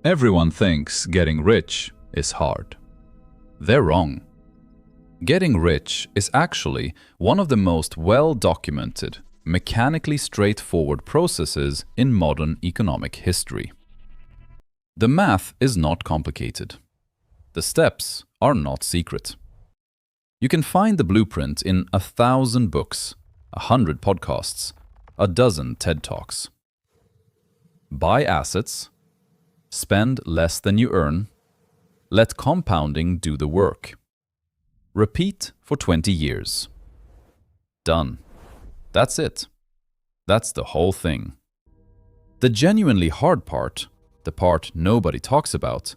Everyone thinks getting rich is hard. They're wrong. Getting rich is actually one of the most well-documented, mechanically straightforward processes in modern economic history. The math is not complicated. The steps are not secret. You can find the blueprint in 1,000 books, 100 podcasts, a dozen TED Talks. Buy assets, spend less than you earn, let compounding do the work. Repeat for 20 years. Done. That's it. That's the whole thing. The genuinely hard part, the part nobody talks about,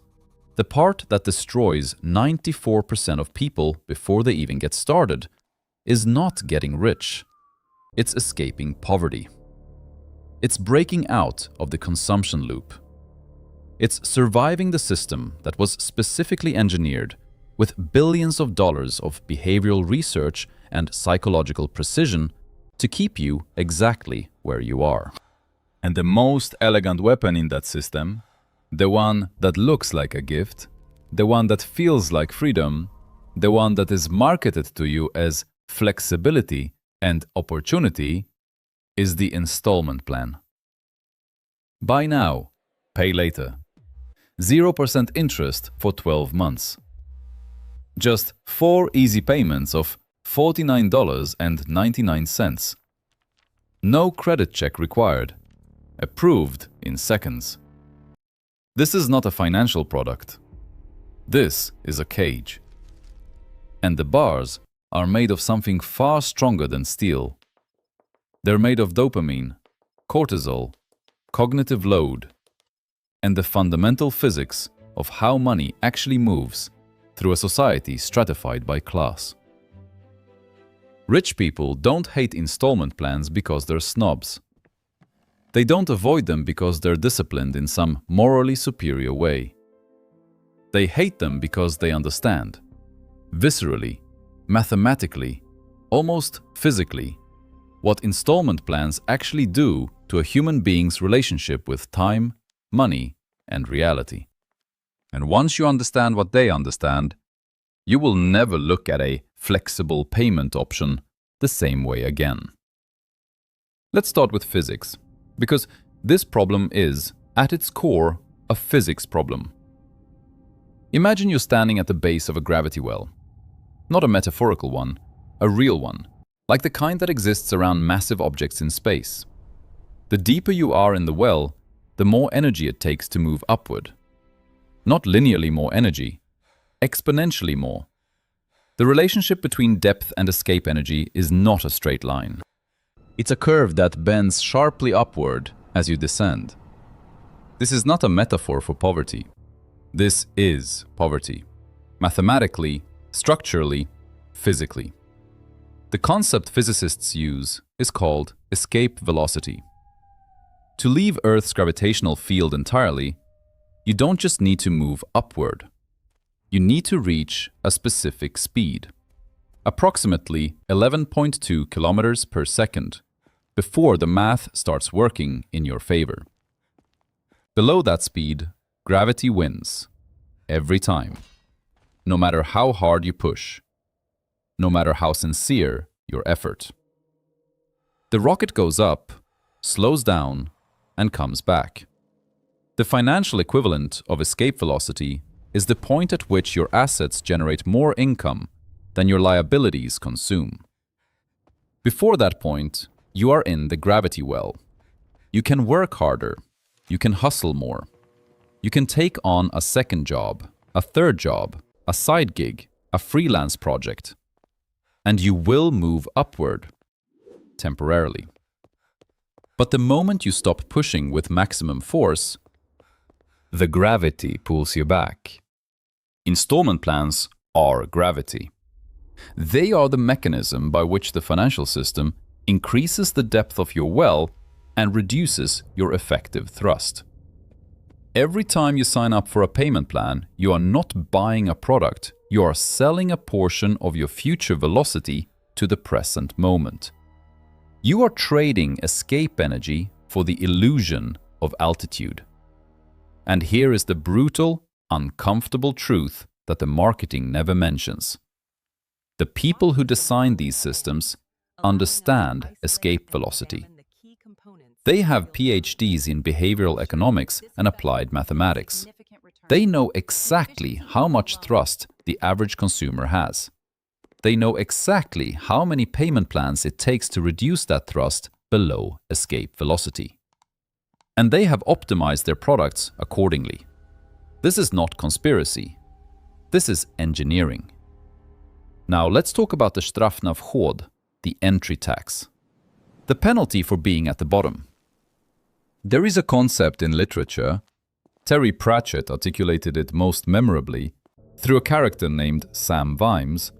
the part that destroys 94% of people before they even get started, is not getting rich. It's escaping poverty. It's breaking out of the consumption loop. It's surviving the system that was specifically engineered with billions of dollars of behavioral research and psychological precision to keep you exactly where you are. And the most elegant weapon in that system, the one that looks like a gift, the one that feels like freedom, the one that is marketed to you as flexibility and opportunity, is the installment plan. Buy now, pay later. 0% interest for 12 months. Just 4 easy payments of $49.99. No credit check required. Approved in seconds. This is not a financial product. This is a cage. And the bars are made of something far stronger than steel. They're made of dopamine, cortisol, cognitive load, and the fundamental physics of how money actually moves through a society stratified by class. Rich people don't hate installment plans because they're snobs. They don't avoid them because they're disciplined in some morally superior way. They hate them because they understand, viscerally, mathematically, almost physically, what installment plans actually do to a human being's relationship with time, money, and reality. And once you understand what they understand, you will never look at a flexible payment option the same way again. Let's start with physics, because this problem is, at its core, a physics problem. Imagine you're standing at the base of a gravity well. Not a metaphorical one, a real one, like the kind that exists around massive objects in space. The deeper you are in the well, the more energy it takes to move upward. Not linearly more energy, exponentially more. The relationship between depth and escape energy is not a straight line. It's a curve that bends sharply upward as you descend. This is not a metaphor for poverty. This is poverty. Mathematically, structurally, physically. The concept physicists use is called escape velocity. To leave Earth's gravitational field entirely, you don't just need to move upward. You need to reach a specific speed, approximately 11.2 kilometers per second, before the math starts working in your favor. Below that speed, gravity wins, every time, no matter how hard you push, no matter how sincere your effort. The rocket goes up, slows down, and comes back. The financial equivalent of escape velocity is the point at which your assets generate more income than your liabilities consume. Before that point, you are in the gravity well. You can work harder. You can hustle more. You can take on a second job, a third job, a side gig, a freelance project. And you will move upward, temporarily. But the moment you stop pushing with maximum force, the gravity pulls you back. Installment plans are gravity. They are the mechanism by which the financial system increases the depth of your well and reduces your effective thrust. Every time you sign up for a payment plan, you are not buying a product, you are selling a portion of your future velocity to the present moment. You are trading escape energy for the illusion of altitude. And here is the brutal, uncomfortable truth that the marketing never mentions. The people who design these systems understand escape velocity. They have PhDs in behavioral economics and applied mathematics. They know exactly how much thrust the average consumer has. They know exactly how many payment plans it takes to reduce that thrust below escape velocity. And they have optimized their products accordingly. This is not conspiracy. This is engineering. Now let's talk about the strafnavchod, the entry tax. The penalty for being at the bottom. There is a concept in literature, Terry Pratchett articulated it most memorably through a character named Sam Vimes,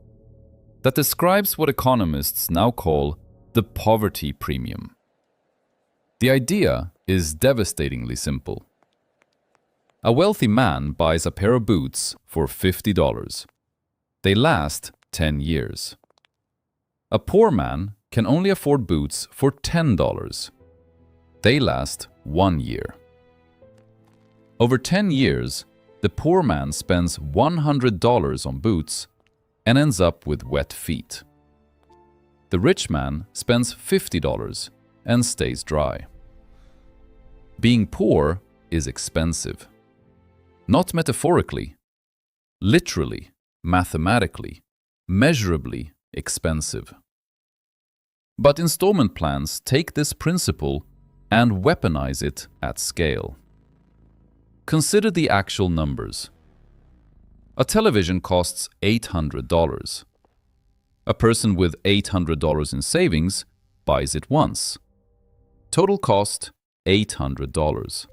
that describes what economists now call the poverty premium. The idea is devastatingly simple. A wealthy man buys a pair of boots for $50. They last 10 years. A poor man can only afford boots for $10. They last 1 year. Over 10 years, the poor man spends $100 on boots and ends up with wet feet. The rich man spends $50 and stays dry. Being poor is expensive. Not metaphorically, literally, mathematically, measurably expensive. But installment plans take this principle and weaponize it at scale. Consider the actual numbers. A television costs $800. A person with $800 in savings buys it once. Total cost $800.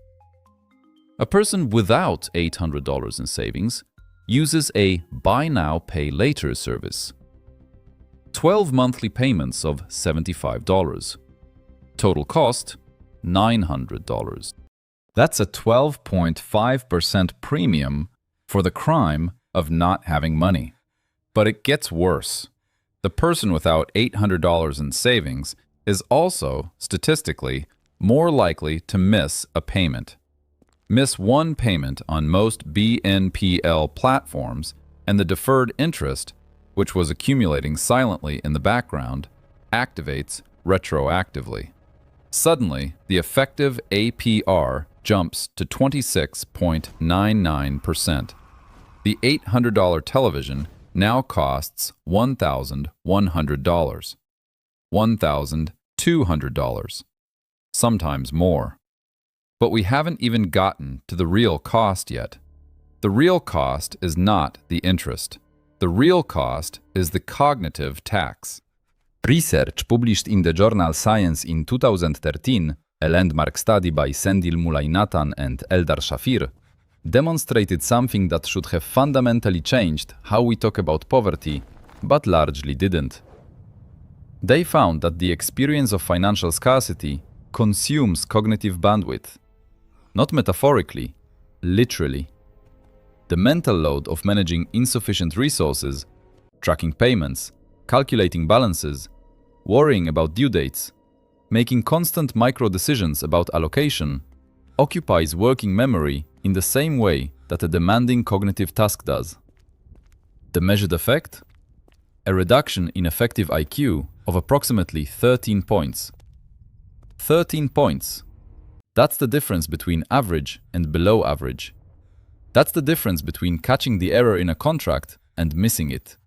A person without $800 in savings uses a buy now, pay later service. 12 monthly payments of $75. Total cost $900. That's a 12.5% premium for the crime of not having money. But it gets worse. The person without $800 in savings is also, statistically, more likely to miss a payment. Miss one payment on most BNPL platforms, and the deferred interest, which was accumulating silently in the background, activates retroactively. Suddenly, the effective APR jumps to 26.99%. The $800 television now costs $1,100, $1,200, sometimes more. But we haven't even gotten to the real cost yet. The real cost is not the interest. The real cost is the cognitive tax. Research published in the journal Science in 2013, a landmark study by Sendil Mulainathan and Eldar Shafir, demonstrated something that should have fundamentally changed how we talk about poverty, but largely didn't. They found that the experience of financial scarcity consumes cognitive bandwidth. Not metaphorically, literally. The mental load of managing insufficient resources, tracking payments, calculating balances, worrying about due dates, making constant micro-decisions about allocation, occupies working memory in the same way that a demanding cognitive task does. The measured effect? A reduction in effective IQ of approximately 13 points. 13 points. That's the difference between average and below average. That's the difference between catching the error in a contract and missing it.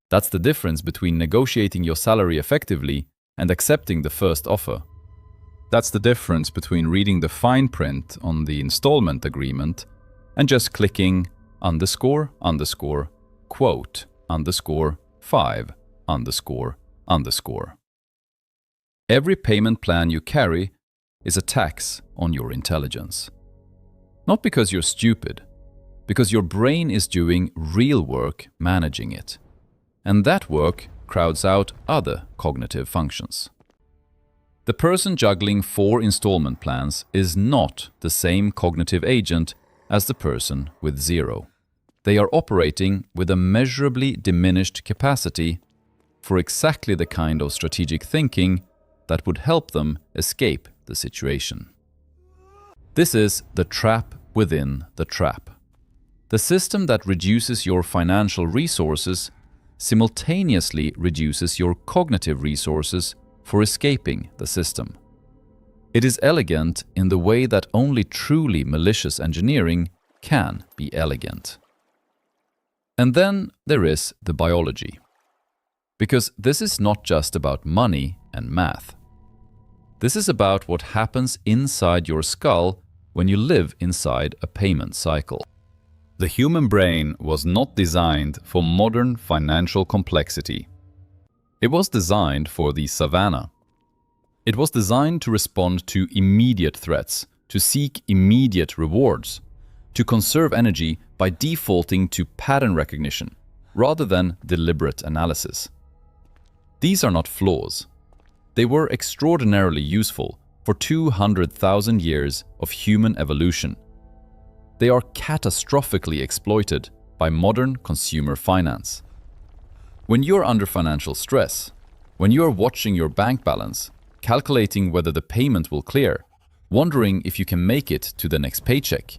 That's the difference between negotiating your salary effectively and accepting the first offer. That's the difference between reading the fine print on the installment agreement and just clicking __, quote, _5, __. Every payment plan you carry is a tax on your intelligence. Not because you're stupid, because your brain is doing real work managing it. And that work crowds out other cognitive functions. The person juggling 4 installment plans is not the same cognitive agent as the person with 0. They are operating with a measurably diminished capacity for exactly the kind of strategic thinking that would help them escape the situation. This is the trap within the trap. The system that reduces your financial resources simultaneously reduces your cognitive resources for escaping the system. It is elegant in the way that only truly malicious engineering can be elegant. And then there is the biology. Because this is not just about money and math. This is about what happens inside your skull when you live inside a payment cycle. The human brain was not designed for modern financial complexity. It was designed for the savannah. It was designed to respond to immediate threats, to seek immediate rewards, to conserve energy by defaulting to pattern recognition rather than deliberate analysis. These are not flaws. They were extraordinarily useful for 200,000 years of human evolution. They are catastrophically exploited by modern consumer finance. When you're under financial stress, when you're watching your bank balance, calculating whether the payment will clear, wondering if you can make it to the next paycheck,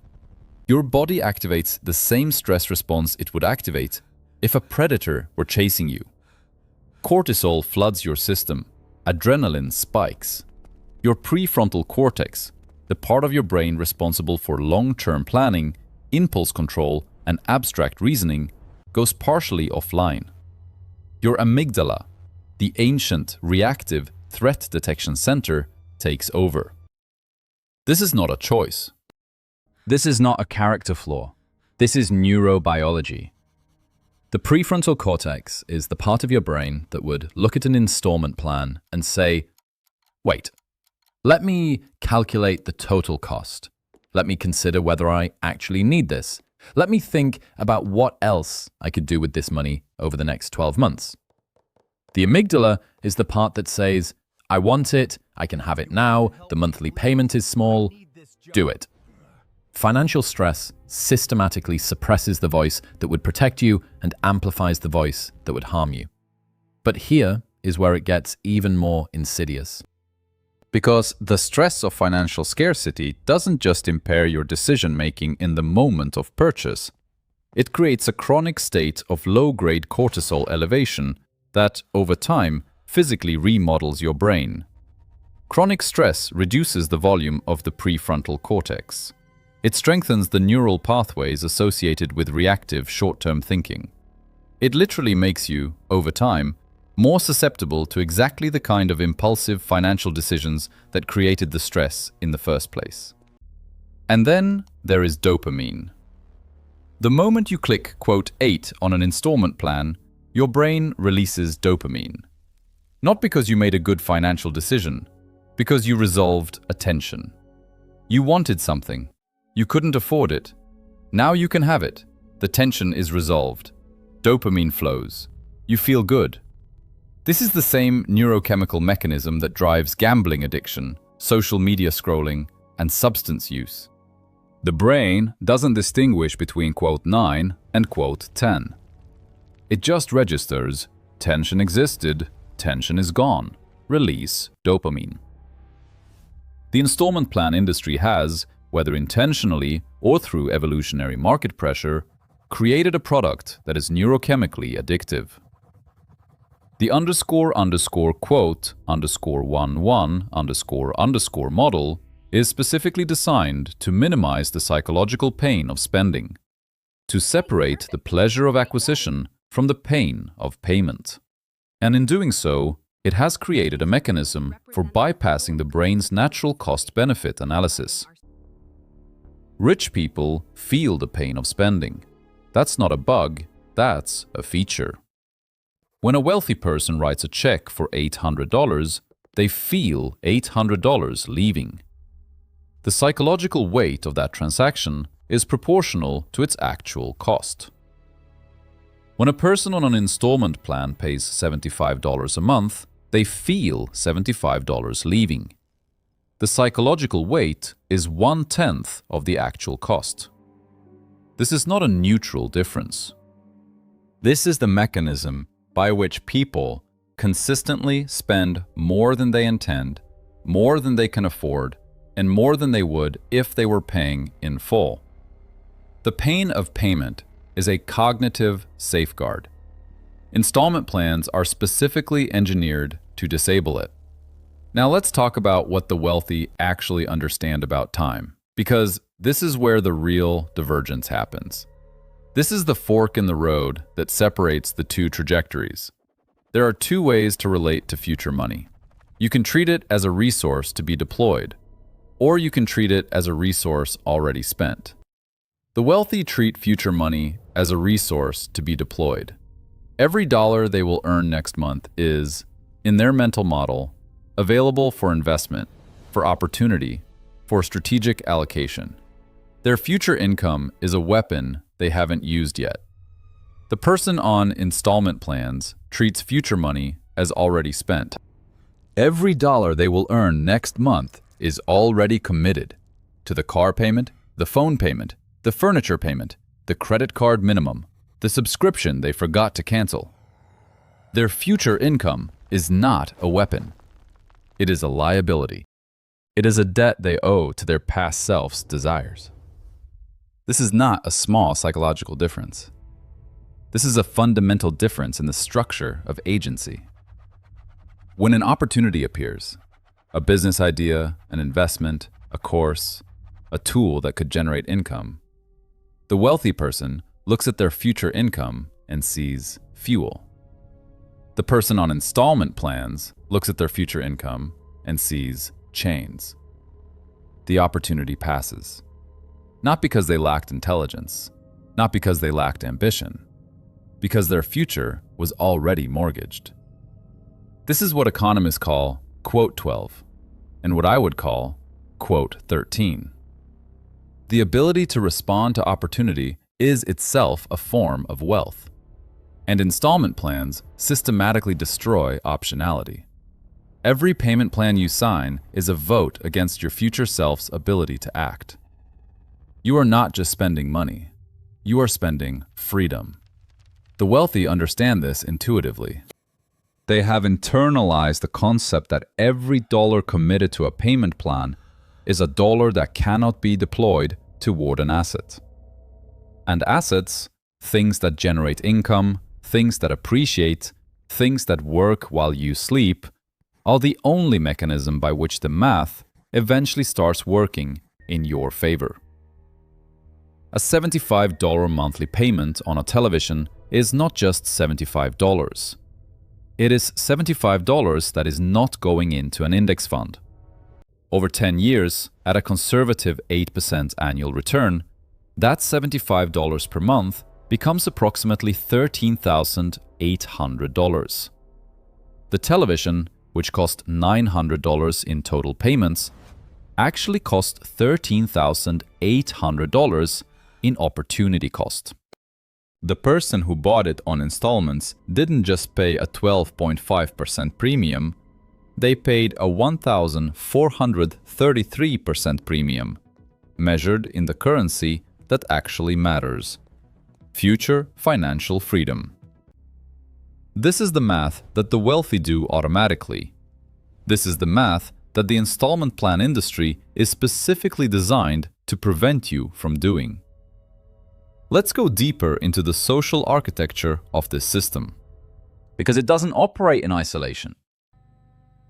your body activates the same stress response it would activate if a predator were chasing you. Cortisol floods your system. Adrenaline spikes. Your prefrontal cortex, the part of your brain responsible for long-term planning, impulse control, and abstract reasoning, goes partially offline. Your amygdala, the ancient, reactive threat detection center, takes over. This is not a choice. This is not a character flaw. This is neurobiology. The prefrontal cortex is the part of your brain that would look at an installment plan and say, wait, let me calculate the total cost. Let me consider whether I actually need this. Let me think about what else I could do with this money over the next 12 months. The amygdala is the part that says, I want it, I can have it now, the monthly payment is small, do it. Financial stress systematically suppresses the voice that would protect you and amplifies the voice that would harm you. But here is where it gets even more insidious. Because the stress of financial scarcity doesn't just impair your decision-making in the moment of purchase. It creates a chronic state of low-grade cortisol elevation that, over time, physically remodels your brain. Chronic stress reduces the volume of the prefrontal cortex. It strengthens the neural pathways associated with reactive short-term thinking. It literally makes you, over time, more susceptible to exactly the kind of impulsive financial decisions that created the stress in the first place. And then there is dopamine. The moment you click quote 8 on an installment plan, your brain releases dopamine. Not because you made a good financial decision, because you resolved a tension. You wanted something. You couldn't afford it. Now you can have it. The tension is resolved. Dopamine flows. You feel good. This is the same neurochemical mechanism that drives gambling addiction, social media scrolling, and substance use. The brain doesn't distinguish between quote 9 and quote 10. It just registers, tension existed, tension is gone. Release dopamine. The installment plan industry has, whether intentionally or through evolutionary market pressure, created a product that is neurochemically addictive. The _quote_11__ model is specifically designed to minimize the psychological pain of spending, to separate the pleasure of acquisition from the pain of payment. And in doing so, it has created a mechanism for bypassing the brain's natural cost-benefit analysis. Rich people feel the pain of spending. That's not a bug, that's a feature. When a wealthy person writes a check for $800, they feel $800 leaving. The psychological weight of that transaction is proportional to its actual cost. When a person on an installment plan pays $75 a month, they feel $75 leaving. The psychological weight is 1/10 of the actual cost. This is not a neutral difference. This is the mechanism by which people consistently spend more than they intend, more than they can afford, and more than they would if they were paying in full. The pain of payment is a cognitive safeguard. Installment plans are specifically engineered to disable it. Now let's talk about what the wealthy actually understand about time, because this is where the real divergence happens. This is the fork in the road that separates the two trajectories. There are two ways to relate to future money. You can treat it as a resource to be deployed, or you can treat it as a resource already spent. The wealthy treat future money as a resource to be deployed. Every dollar they will earn next month is, in their mental model, available for investment, for opportunity, for strategic allocation. Their future income is a weapon they haven't used yet. The person on installment plans treats future money as already spent. Every dollar they will earn next month is already committed to the car payment, the phone payment, the furniture payment, the credit card minimum, the subscription they forgot to cancel. Their future income is not a weapon. It is a liability. It is a debt they owe to their past self's desires. This is not a small psychological difference. This is a fundamental difference in the structure of agency. When an opportunity appears, a business idea, an investment, a course, a tool that could generate income, the wealthy person looks at their future income and sees fuel. The person on installment plans looks at their future income and sees chains. The opportunity passes. Not because they lacked intelligence, not because they lacked ambition, because their future was already mortgaged. This is what economists call quote 12, and what I would call quote 13. The ability to respond to opportunity is itself a form of wealth, and installment plans systematically destroy optionality. Every payment plan you sign is a vote against your future self's ability to act. You are not just spending money, you are spending freedom. The wealthy understand this intuitively. They have internalized the concept that every dollar committed to a payment plan is a dollar that cannot be deployed toward an asset. And assets, things that generate income, things that appreciate, things that work while you sleep, are the only mechanism by which the math eventually starts working in your favor. A $75 monthly payment on a television is not just $75. It is $75 that is not going into an index fund. Over 10 years, at a conservative 8% annual return, that $75 per month becomes approximately $13,800. The television, which cost $900 in total payments, actually cost $13,800 in opportunity cost. The person who bought it on installments didn't just pay a 12.5% premium, they paid a 1,433% premium, measured in the currency that actually matters: future financial freedom. This is the math that the wealthy do automatically. This is the math that the installment plan industry is specifically designed to prevent you from doing. Let's go deeper into the social architecture of this system. Because it doesn't operate in isolation.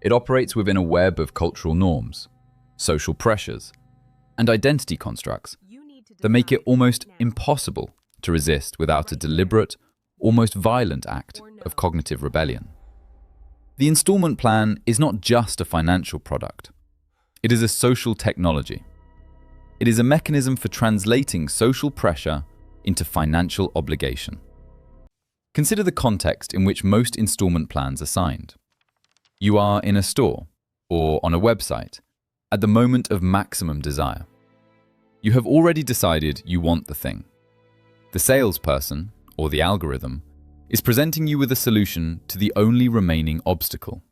It operates within a web of cultural norms, social pressures, and identity constructs that make it almost impossible to resist without a deliberate, almost violent act of cognitive rebellion. The installment plan is not just a financial product. It is a social technology. It is a mechanism for translating social pressure into financial obligation. Consider the context in which most installment plans are signed. You are in a store or on a website at the moment of maximum desire. You have already decided you want the thing. The salesperson, or the algorithm, is presenting you with a solution to the only remaining obstacle: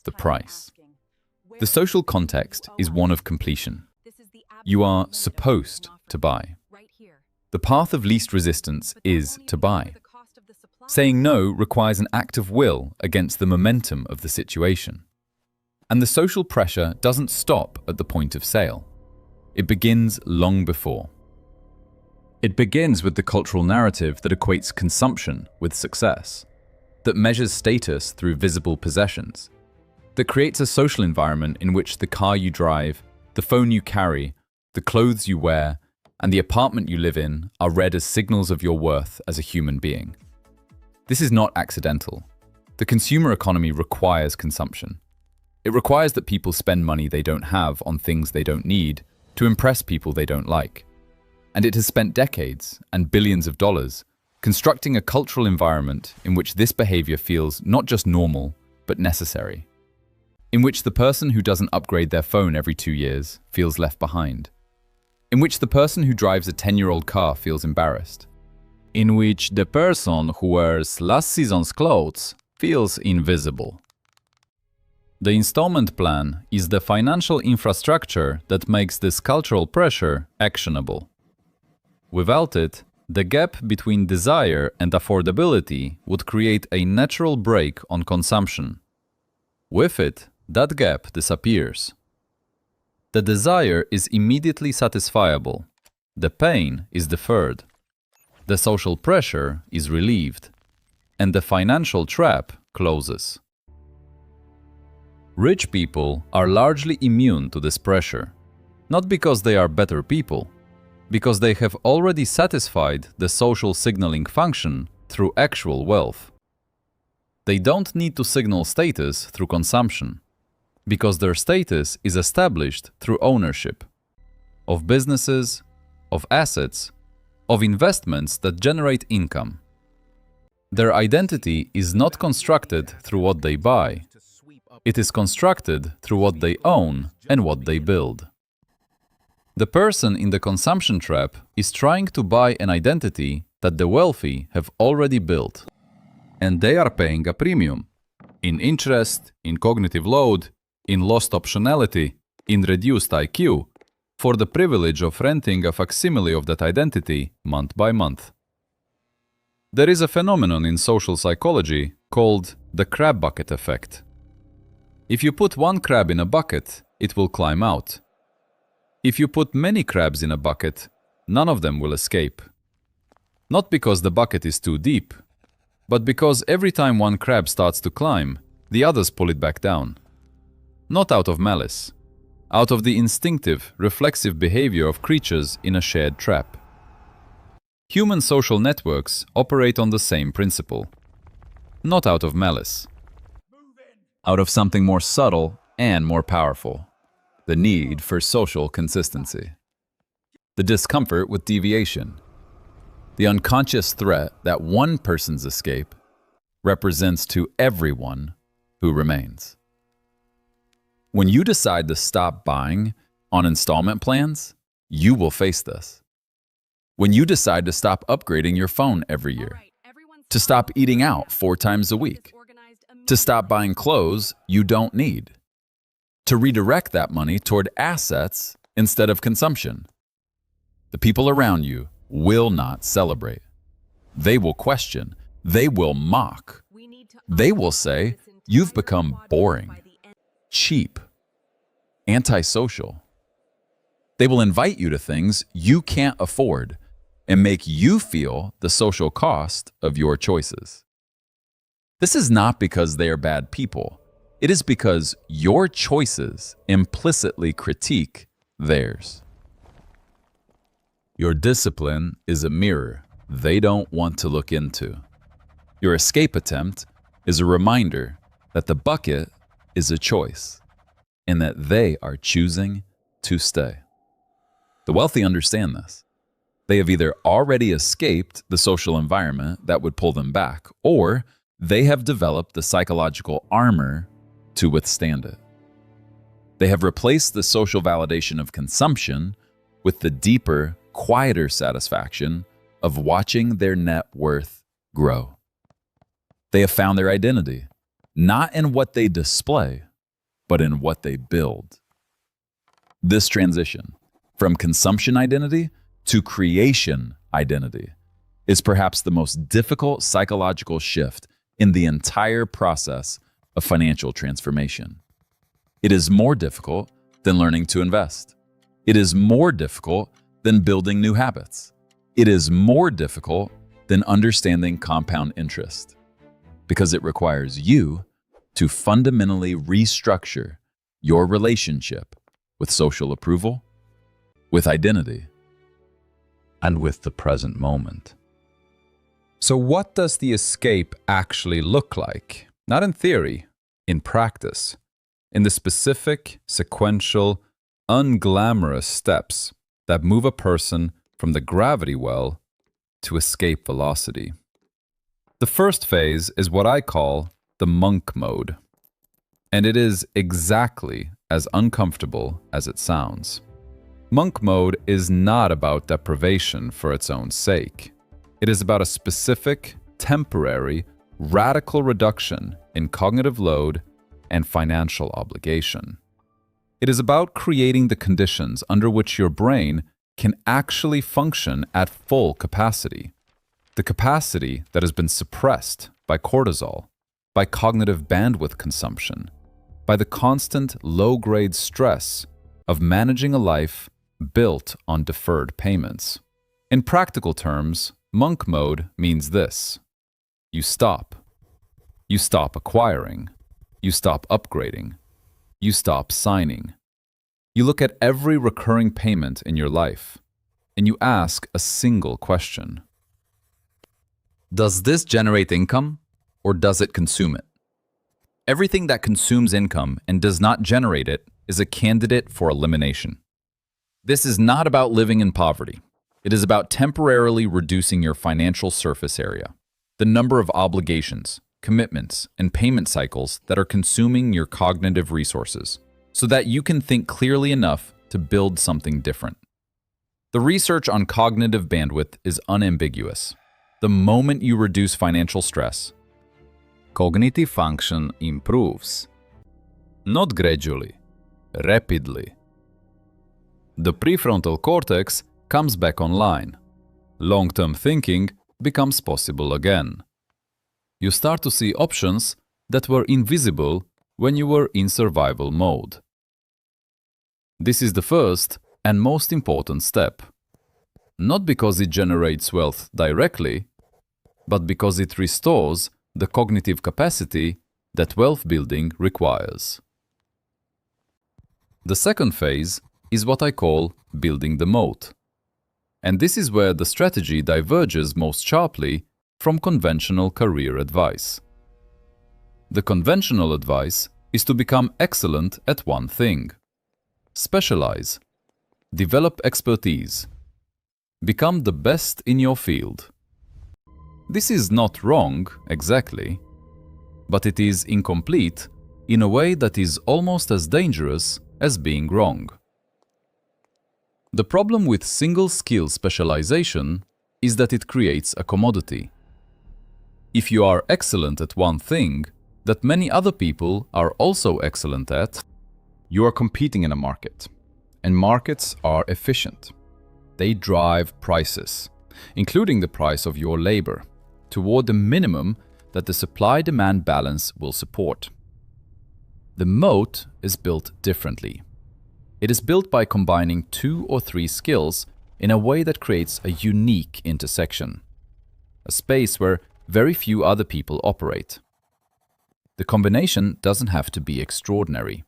the price. The social context is one of completion. You are supposed to buy. The path of least resistance is to buy. Saying no requires an act of will against the momentum of the situation. And the social pressure doesn't stop at the point of sale. It begins long before. It begins with the cultural narrative that equates consumption with success, that measures status through visible possessions, that creates a social environment in which the car you drive, the phone you carry, the clothes you wear, and the apartment you live in are read as signals of your worth as a human being. This is not accidental. The consumer economy requires consumption. It requires that people spend money they don't have on things they don't need to impress people they don't like. And it has spent decades and billions of dollars constructing a cultural environment in which this behavior feels not just normal, but necessary. In which the person who doesn't upgrade their phone every 2 years feels left behind. In which the person who drives a 10-year-old car feels embarrassed. In which the person who wears last season's clothes feels invisible. The installment plan is the financial infrastructure that makes this cultural pressure actionable. Without it, the gap between desire and affordability would create a natural brake on consumption. With it, that gap disappears. The desire is immediately satisfiable. The pain is deferred. The social pressure is relieved. And the financial trap closes. Rich people are largely immune to this pressure, not because they are better people, because they have already satisfied the social signaling function through actual wealth. They don't need to signal status through consumption, because their status is established through ownership of businesses, of assets, of investments that generate income. Their identity is not constructed through what they buy. It is constructed through what they own and what they build. The person in the consumption trap is trying to buy an identity that the wealthy have already built. And they are paying a premium in interest, in cognitive load, in lost optionality, in reduced IQ, for the privilege of renting a facsimile of that identity month by month. There is a phenomenon in social psychology called the crab bucket effect. If you put one crab in a bucket, it will climb out. If you put many crabs in a bucket, none of them will escape. Not because the bucket is too deep, but because every time one crab starts to climb, the others pull it back down. Not out of malice, out of the instinctive, reflexive behavior of creatures in a shared trap. Human social networks operate on the same principle. Not out of malice. Out of something more subtle and more powerful. The need for social consistency. The discomfort with deviation. The unconscious threat that one person's escape represents to everyone who remains. When you decide to stop buying on installment plans, you will face this. When you decide to stop upgrading your phone every year, to stop eating out 4 times a week, to stop buying clothes you don't need, to redirect that money toward assets instead of consumption. The people around you will not celebrate. They will question. They will mock. They will say, you've become boring, cheap, antisocial. They will invite you to things you can't afford and make you feel the social cost of your choices. This is not because they are bad people. It is because your choices implicitly critique theirs. Your discipline is a mirror they don't want to look into. Your escape attempt is a reminder that the bucket is a choice and that they are choosing to stay. The wealthy understand this. They have either already escaped the social environment that would pull them back, or they have developed the psychological armor to withstand it. They have replaced the social validation of consumption with the deeper, quieter satisfaction of watching their net worth grow. They have found their identity, not in what they display, but in what they build. This transition from consumption identity to creation identity is perhaps the most difficult psychological shift in the entire process of financial transformation. It is more difficult than learning to invest. It is more difficult than building new habits. It is more difficult than understanding compound interest because it requires you to fundamentally restructure your relationship with social approval, with identity, and with the present moment. So what does the escape actually look like? Not in theory, in practice, in the specific, sequential, unglamorous steps that move a person from the gravity well to escape velocity. The first phase is what I call the monk mode, and it is exactly as uncomfortable as it sounds. Monk mode is not about deprivation for its own sake. It is about a specific, temporary, radical reduction in cognitive load and financial obligation. It is about creating the conditions under which your brain can actually function at full capacity. The capacity that has been suppressed by cortisol, by cognitive bandwidth consumption, by the constant low-grade stress of managing a life built on deferred payments. In practical terms, monk mode means this. You stop. You stop acquiring. You stop upgrading. You stop signing. You look at every recurring payment in your life, and you ask a single question. Does this generate income, or does it consume it? Everything that consumes income and does not generate it is a candidate for elimination. This is not about living in poverty. It is about temporarily reducing your financial surface area, the number of obligations, commitments, and payment cycles that are consuming your cognitive resources, so that you can think clearly enough to build something different. The research on cognitive bandwidth is unambiguous. The moment you reduce financial stress, cognitive function improves. Not gradually, rapidly. The prefrontal cortex comes back online. Long-term thinking becomes possible again. You start to see options that were invisible when you were in survival mode. This is the first and most important step. Not because it generates wealth directly, but because it restores the cognitive capacity that wealth building requires. The second phase is what I call building the moat. And this is where the strategy diverges most sharply from conventional career advice. The conventional advice is to become excellent at one thing. Specialize. Develop expertise. Become the best in your field. This is not wrong, exactly, but it is incomplete in a way that is almost as dangerous as being wrong. The problem with single-skill specialization is that it creates a commodity. If you are excellent at one thing that many other people are also excellent at, you are competing in a market, and markets are efficient. They drive prices, including the price of your labor, toward the minimum that the supply-demand balance will support. The moat is built differently. It is built by combining 2 or 3 skills in a way that creates a unique intersection, a space where very few other people operate. The combination doesn't have to be extraordinary.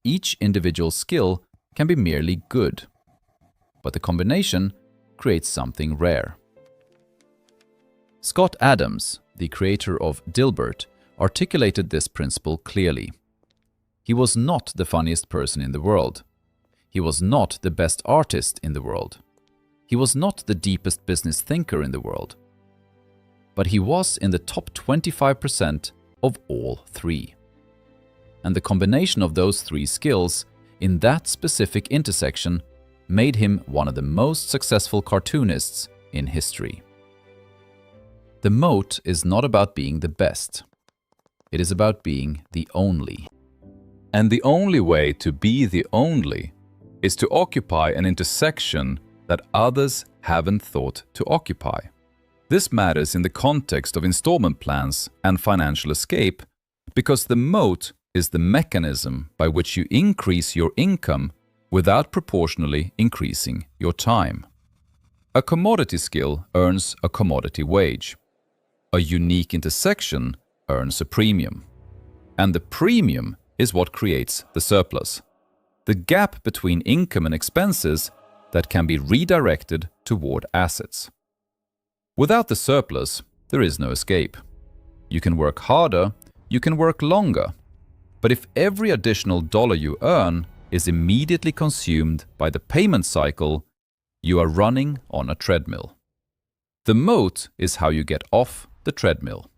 Each individual skill can be merely good, but the combination creates something rare. Scott Adams, the creator of Dilbert, articulated this principle clearly. He was not the funniest person in the world. He was not the best artist in the world. He was not the deepest business thinker in the world. But he was in the top 25% of all 3. And the combination of those 3 skills in that specific intersection made him one of the most successful cartoonists in history. The moat is not about being the best. It is about being the only. And the only way to be the only is to occupy an intersection that others haven't thought to occupy. This matters in the context of installment plans and financial escape because the moat is the mechanism by which you increase your income without proportionally increasing your time. A commodity skill earns a commodity wage. A unique intersection earns a premium. And the premium is what creates the surplus, the gap between income and expenses that can be redirected toward assets. Without the surplus, there is no escape. You can work harder, you can work longer, but if every additional dollar you earn is immediately consumed by the payment cycle, you are running on a treadmill. The moat is how you get off the treadmill.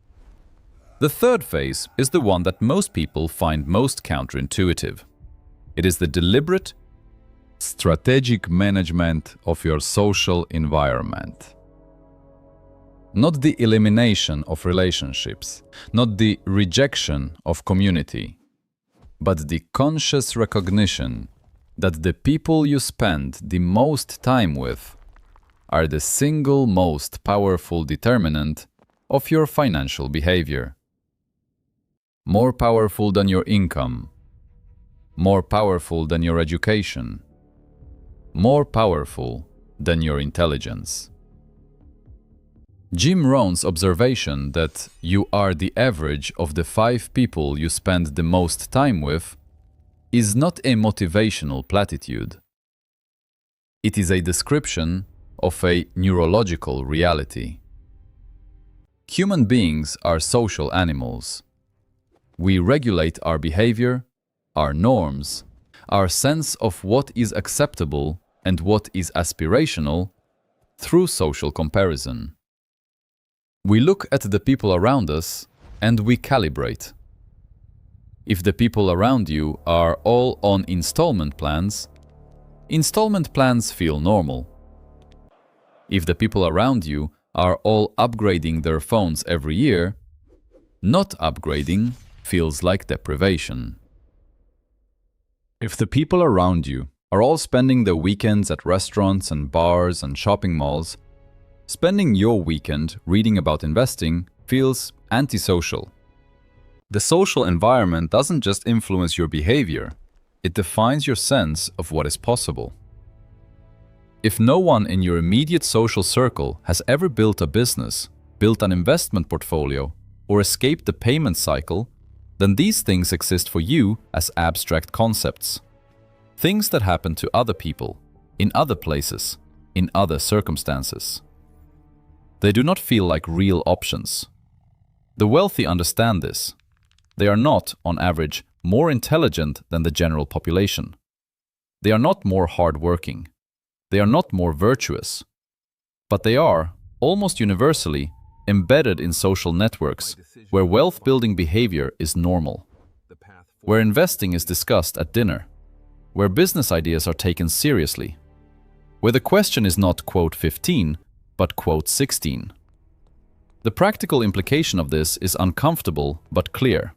The third phase is the one that most people find most counterintuitive. It is the deliberate, strategic management of your social environment. Not the elimination of relationships, not the rejection of community, but the conscious recognition that the people you spend the most time with are the single most powerful determinant of your financial behavior. More powerful than your income, more powerful than your education, more powerful than your intelligence. Jim Rohn's observation that you are the average of the 5 people you spend the most time with is not a motivational platitude. It is a description of a neurological reality. Human beings are social animals. We regulate our behavior, our norms, our sense of what is acceptable and what is aspirational through social comparison. We look at the people around us and we calibrate. If the people around you are all on installment plans feel normal. If the people around you are all upgrading their phones every year, not upgrading feels like deprivation. If the people around you are all spending their weekends at restaurants and bars and shopping malls, spending your weekend reading about investing feels antisocial. The social environment doesn't just influence your behavior, it defines your sense of what is possible. If no one in your immediate social circle has ever built a business, built an investment portfolio, or escaped the payment cycle, then these things exist for you as abstract concepts. Things that happen to other people, in other places, in other circumstances. They do not feel like real options. The wealthy understand this. They are not, on average, more intelligent than the general population. They are not more hardworking. They are not more virtuous. But they are, almost universally, embedded in social networks where wealth-building behavior is normal, where investing is discussed at dinner, where business ideas are taken seriously, where the question is not quote 15, but quote 16. The practical implication of this is uncomfortable but clear.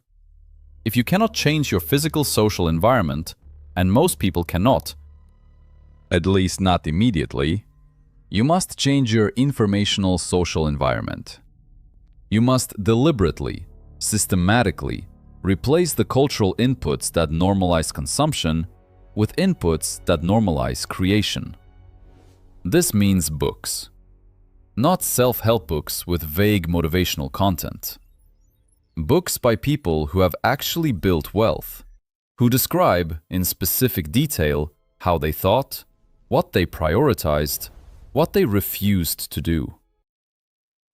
If you cannot change your physical social environment, and most people cannot, at least not immediately, you must change your informational social environment. You must deliberately, systematically, replace the cultural inputs that normalize consumption with inputs that normalize creation. This means books. Not self-help books with vague motivational content. Books by people who have actually built wealth, who describe in specific detail how they thought, what they prioritized, what they refused to do.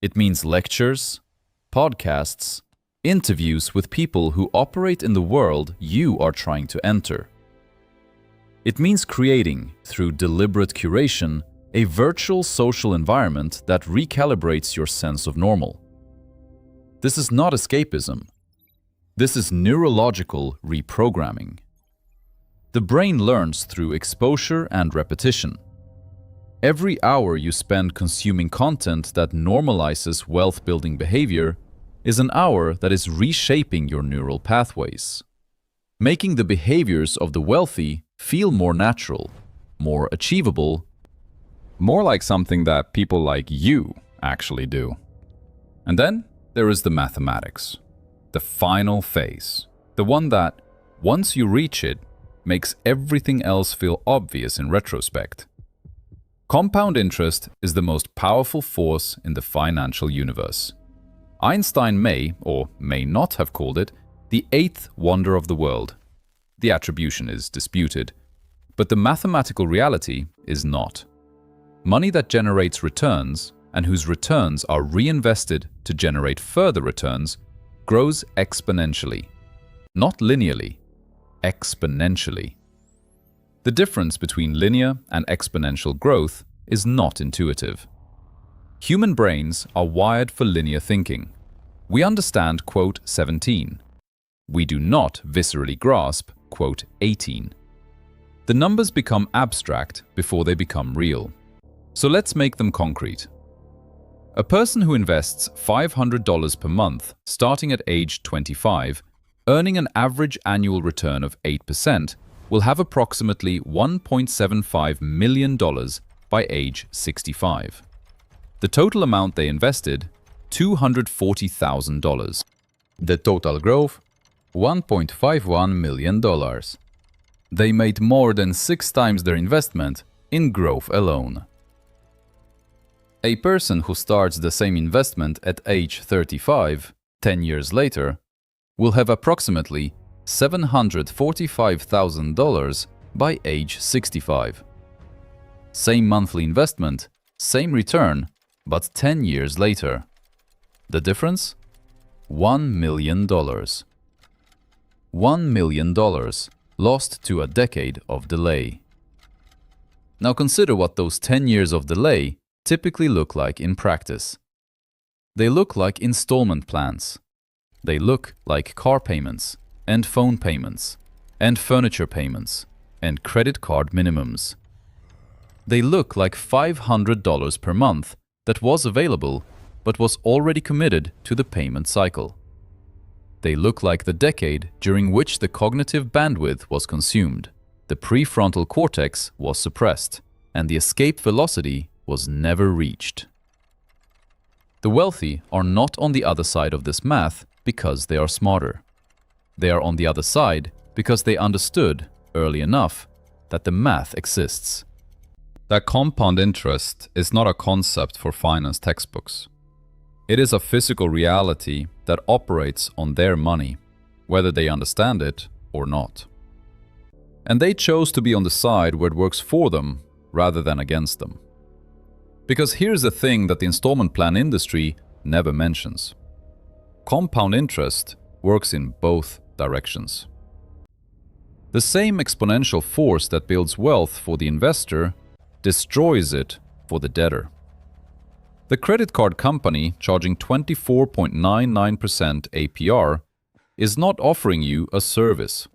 It means lectures, podcasts, interviews with people who operate in the world you are trying to enter. It means creating, through deliberate curation, a virtual social environment that recalibrates your sense of normal. This is not escapism. This is neurological reprogramming. The brain learns through exposure and repetition. Every hour you spend consuming content that normalizes wealth-building behavior is an hour that is reshaping your neural pathways, making the behaviors of the wealthy feel more natural, more achievable, more like something that people like you actually do. And then there is the mathematics, the final phase, The one that, once you reach it, makes everything else feel obvious in retrospect. Compound interest is the most powerful force in the financial universe. Einstein may, or may not have called it, the eighth wonder of the world. The attribution is disputed, but the mathematical reality is not. Money that generates returns, and whose returns are reinvested to generate further returns, grows exponentially. Not linearly, exponentially. The difference between linear and exponential growth is not intuitive. Human brains are wired for linear thinking. We understand, quote, 17. We do not viscerally grasp, quote, 18. The numbers become abstract before they become real. So let's make them concrete. A person who invests $500 per month starting at age 25, earning an average annual return of 8%, will have approximately $1.75 million by age 65. The total amount they invested, $240,000. The total growth, $1.51 million. They made more than 6 times their investment in growth alone. A person who starts the same investment at age 35, 10 years later, will have approximately $745,000 by age 65. Same monthly investment, same return, but 10 years later. The difference? $1 million. $1 million lost to a decade of delay. Now consider what those 10 years of delay typically look like in practice. They look like installment plans. They look like car payments, and phone payments, and furniture payments, and credit card minimums. They look like $500 per month that was available but was already committed to the payment cycle. They look like the decade during which the cognitive bandwidth was consumed, the prefrontal cortex was suppressed, and the escape velocity was never reached. The wealthy are not on the other side of this math because they are smarter. They are on the other side because they understood, early enough, that the math exists. That compound interest is not a concept for finance textbooks. It is a physical reality that operates on their money, whether they understand it or not. And they chose to be on the side where it works for them rather than against them. Because here's the thing that the installment plan industry never mentions. Compound interest works in both directions. The same exponential force that builds wealth for the investor destroys it for the debtor. The credit card company charging 24.99% APR is not offering you a service.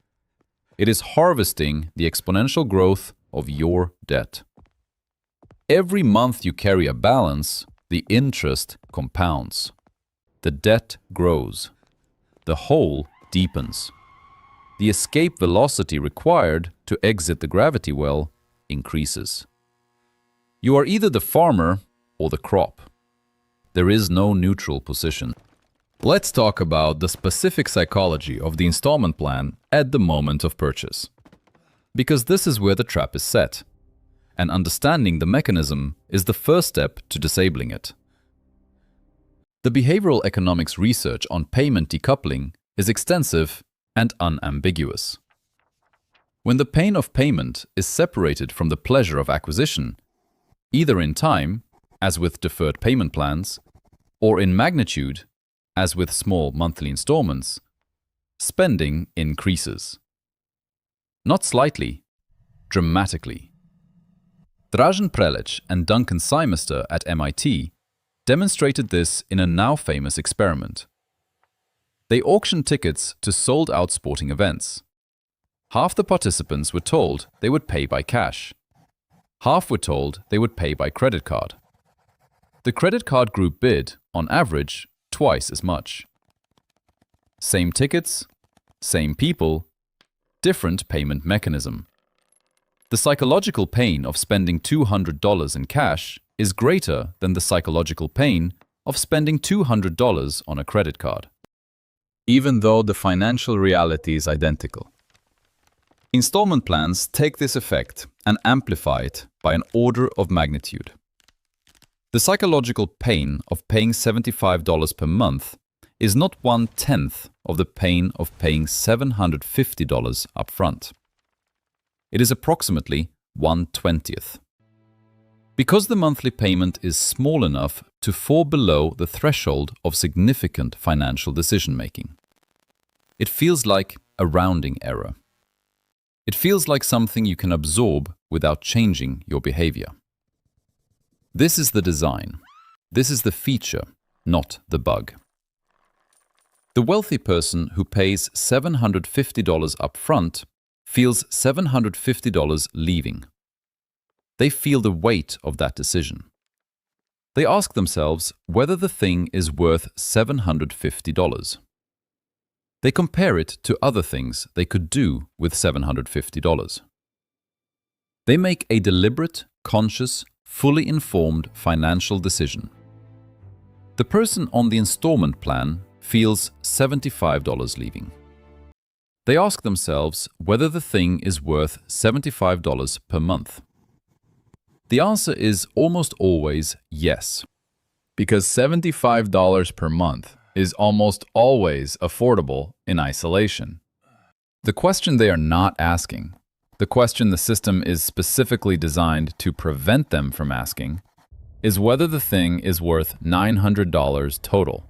It is harvesting the exponential growth of your debt. Every month you carry a balance, the interest compounds. The debt grows. The hole deepens. The escape velocity required to exit the gravity well increases. You are either the farmer or the crop. There is no neutral position. Let's talk about the specific psychology of the installment plan at the moment of purchase. Because this is where the trap is set, and understanding the mechanism is the first step to disabling it. The behavioral economics research on payment decoupling is extensive and unambiguous. When the pain of payment is separated from the pleasure of acquisition, either in time, as with deferred payment plans, or in magnitude, as with small monthly installments, spending increases. Not slightly, dramatically. Dražen Prelec and Duncan Symester at MIT demonstrated this in a now famous experiment. They auctioned tickets to sold-out sporting events. Half the participants were told they would pay by cash. Half were told they would pay by credit card. The credit card group bid, on average, twice as much. Same tickets, same people, different payment mechanism. The psychological pain of spending $200 in cash is greater than the psychological pain of spending $200 on a credit card. even though the financial reality is identical. Installment plans take this effect and amplify it by an order of magnitude. The psychological pain of paying $75 per month is not 1/10 of the pain of paying $750 upfront. It is approximately 1/20th. Because the monthly payment is small enough to fall below the threshold of significant financial decision-making. It feels like a rounding error. It feels like something you can absorb without changing your behavior. This is the design. This is the feature, not the bug. The wealthy person who pays $750 upfront feels $750 leaving. They feel the weight of that decision. They ask themselves whether the thing is worth $750. They compare it to other things they could do with $750. They make a deliberate, conscious, fully informed financial decision. The person on the installment plan feels $75 leaving. They ask themselves whether the thing is worth $75 per month. The answer is almost always yes, because $75 per month is almost always affordable in isolation. The question they are not asking, the question the system is specifically designed to prevent them from asking, is whether the thing is worth $900 total,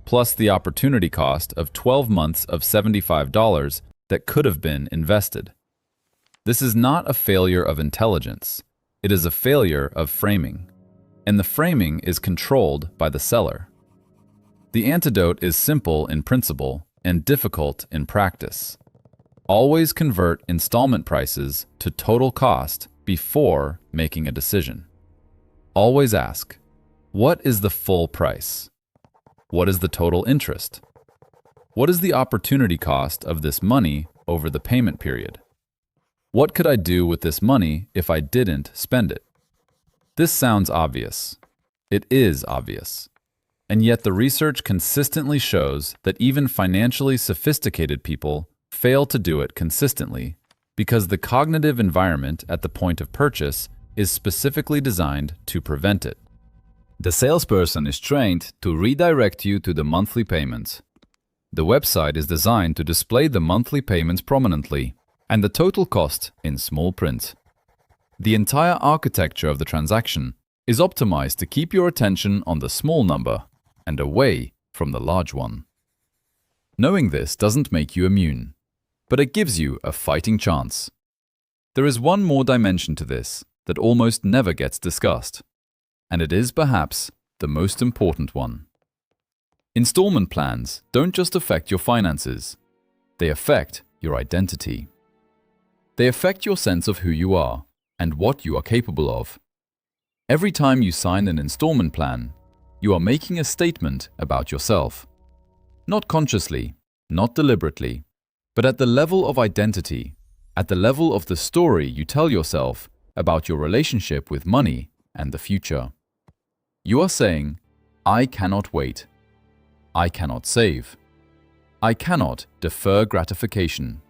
plus the opportunity cost of 12 months of $75 that could have been invested. This is not a failure of intelligence. It is a failure of framing, and the framing is controlled by the seller. The antidote is simple in principle and difficult in practice. Always convert installment prices to total cost before making a decision. Always ask, what is the full price? What is the total interest? What is the opportunity cost of this money over the payment period? What could I do with this money if I didn't spend it? This sounds obvious. It is obvious. And yet the research consistently shows that even financially sophisticated people fail to do it consistently because the cognitive environment at the point of purchase is specifically designed to prevent it. The salesperson is trained to redirect you to the monthly payments. The website is designed to display the monthly payments prominently and the total cost in small print. The entire architecture of the transaction is optimized to keep your attention on the small number and away from the large one. Knowing this doesn't make you immune, but it gives you a fighting chance. There is one more dimension to this that almost never gets discussed, and it is perhaps the most important one. Installment plans don't just affect your finances, they affect your identity. They affect your sense of who you are and what you are capable of. Every time you sign an installment plan, you are making a statement about yourself. Not consciously, not deliberately, but at the level of identity, at the level of the story you tell yourself about your relationship with money and the future. You are saying, I cannot wait. I cannot save. I cannot defer gratification.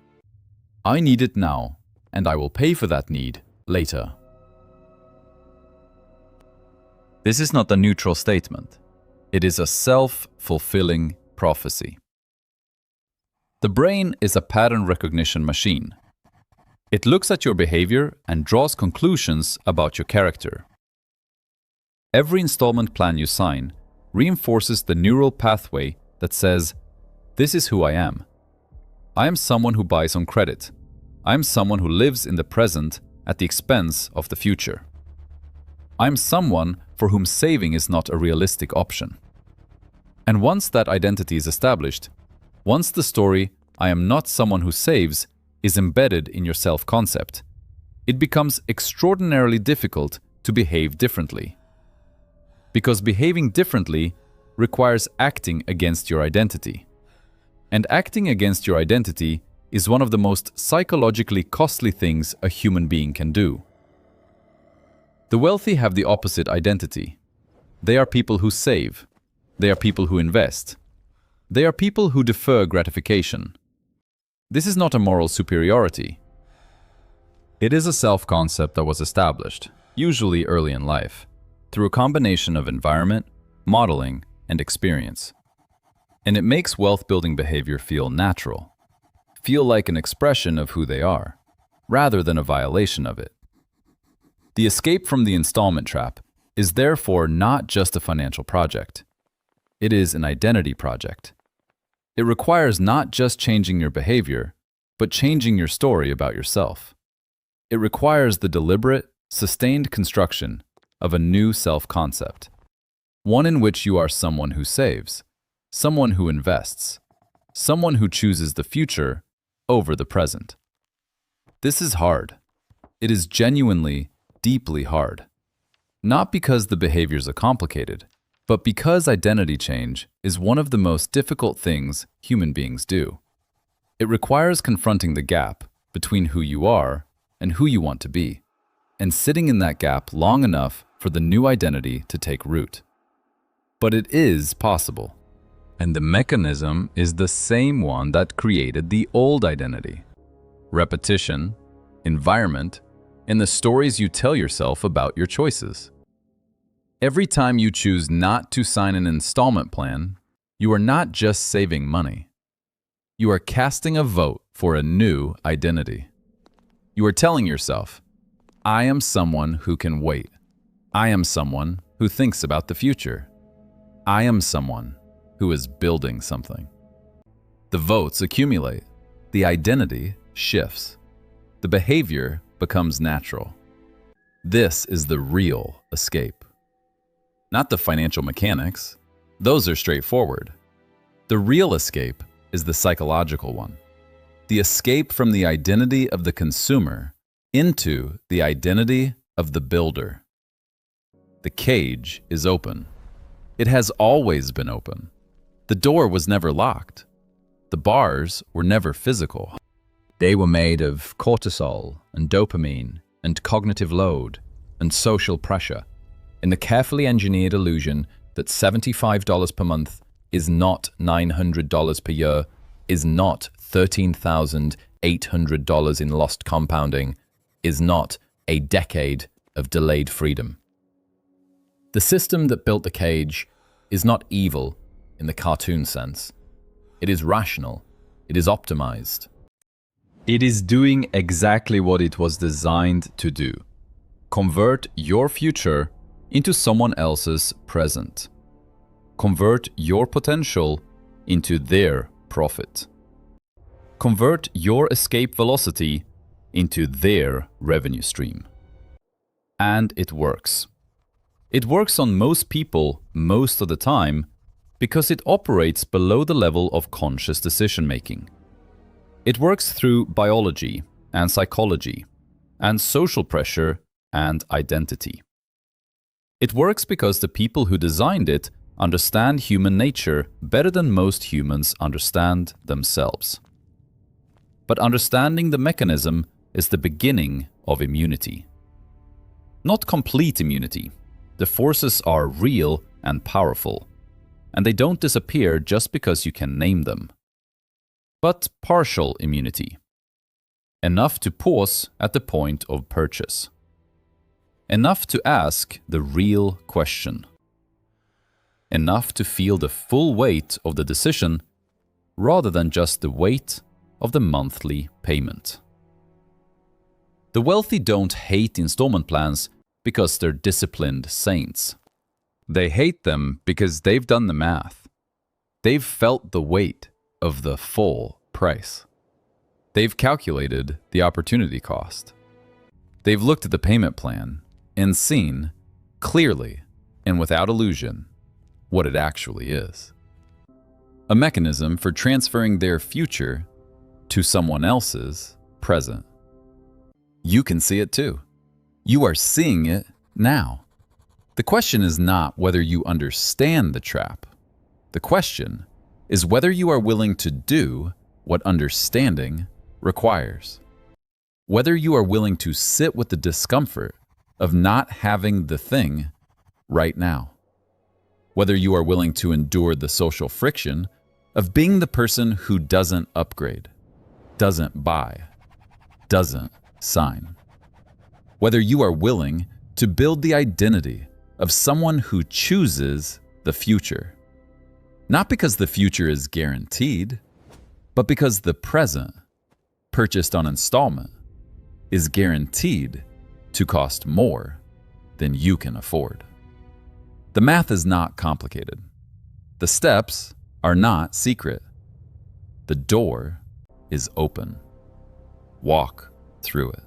I need it now, and I will pay for that need later. This is not a neutral statement. It is a self-fulfilling prophecy. The brain is a pattern recognition machine. It looks at your behavior and draws conclusions about your character. Every installment plan you sign reinforces the neural pathway that says, this is who I am. I am someone who buys on credit. I am someone who lives in the present at the expense of the future. I am someone for whom saving is not a realistic option. And once that identity is established, once the story, I am not someone who saves, is embedded in your self-concept, it becomes extraordinarily difficult to behave differently. Because behaving differently requires acting against your identity. And acting against your identity is one of the most psychologically costly things a human being can do. The wealthy have the opposite identity. They are people who save. They are people who invest. They are people who defer gratification. This is not a moral superiority. It is a self-concept that was established, usually early in life, through a combination of environment, modeling, and experience. And it makes wealth-building behavior feel natural, feel like an expression of who they are, rather than a violation of it. The escape from the installment trap is therefore not just a financial project. It is an identity project. It requires not just changing your behavior, but changing your story about yourself. It requires the deliberate, sustained construction of a new self-concept, one in which you are someone who saves, someone who invests, someone who chooses the future over the present. This is hard. It is genuinely, deeply hard. Not because the behaviors are complicated, but because identity change is one of the most difficult things human beings do. It requires confronting the gap between who you are and who you want to be, and sitting in that gap long enough for the new identity to take root. But it is possible. And the mechanism is the same one that created the old identity. Repetition, environment, and the stories you tell yourself about your choices. Every time you choose not to sign an installment plan, you are not just saving money. You are casting a vote for a new identity. You are telling yourself, I am someone who can wait. I am someone who thinks about the future. I am someone who is building something. The votes accumulate. The identity shifts. The behavior becomes natural. This is the real escape. Not the financial mechanics. Those are straightforward. The real escape is the psychological one. The escape from the identity of the consumer into the identity of the builder. The cage is open. It has always been open. The door was never locked. The bars were never physical. They were made of cortisol and dopamine and cognitive load and social pressure, in the carefully engineered illusion that $75 per month is not $900 per year, is not $13,800 in lost compounding, is not a decade of delayed freedom. The system that built the cage is not evil in the cartoon sense. It is rational. It is optimized. It is doing exactly what it was designed to do. Convert your future into someone else's present. Convert your potential into their profit. Convert your escape velocity into their revenue stream. And it works. It works on most people most of the time because it operates below the level of conscious decision-making. It works through biology and psychology and social pressure and identity. It works because the people who designed it understand human nature better than most humans understand themselves. But understanding the mechanism is the beginning of immunity. Not complete immunity. The forces are real and powerful, and they don't disappear just because you can name them. But partial immunity. Enough to pause at the point of purchase. Enough to ask the real question. Enough to feel the full weight of the decision rather than just the weight of the monthly payment. The wealthy don't hate installment plans because they're disciplined saints. They hate them because they've done the math. They've felt the weight of the full price. They've calculated the opportunity cost. They've looked at the payment plan and seen, clearly and without illusion, what it actually is. A mechanism for transferring their future to someone else's present. You can see it too. You are seeing it now. The question is not whether you understand the trap. The question is whether you are willing to do what understanding requires. Whether you are willing to sit with the discomfort of not having the thing right now. Whether you are willing to endure the social friction of being the person who doesn't upgrade, doesn't buy, doesn't sign. Whether you are willing to build the identity of someone who chooses the future, not because the future is guaranteed, but because the present, purchased on installment, is guaranteed to cost more than you can afford. The math is not complicated. The steps are not secret. The door is open. Walk through it.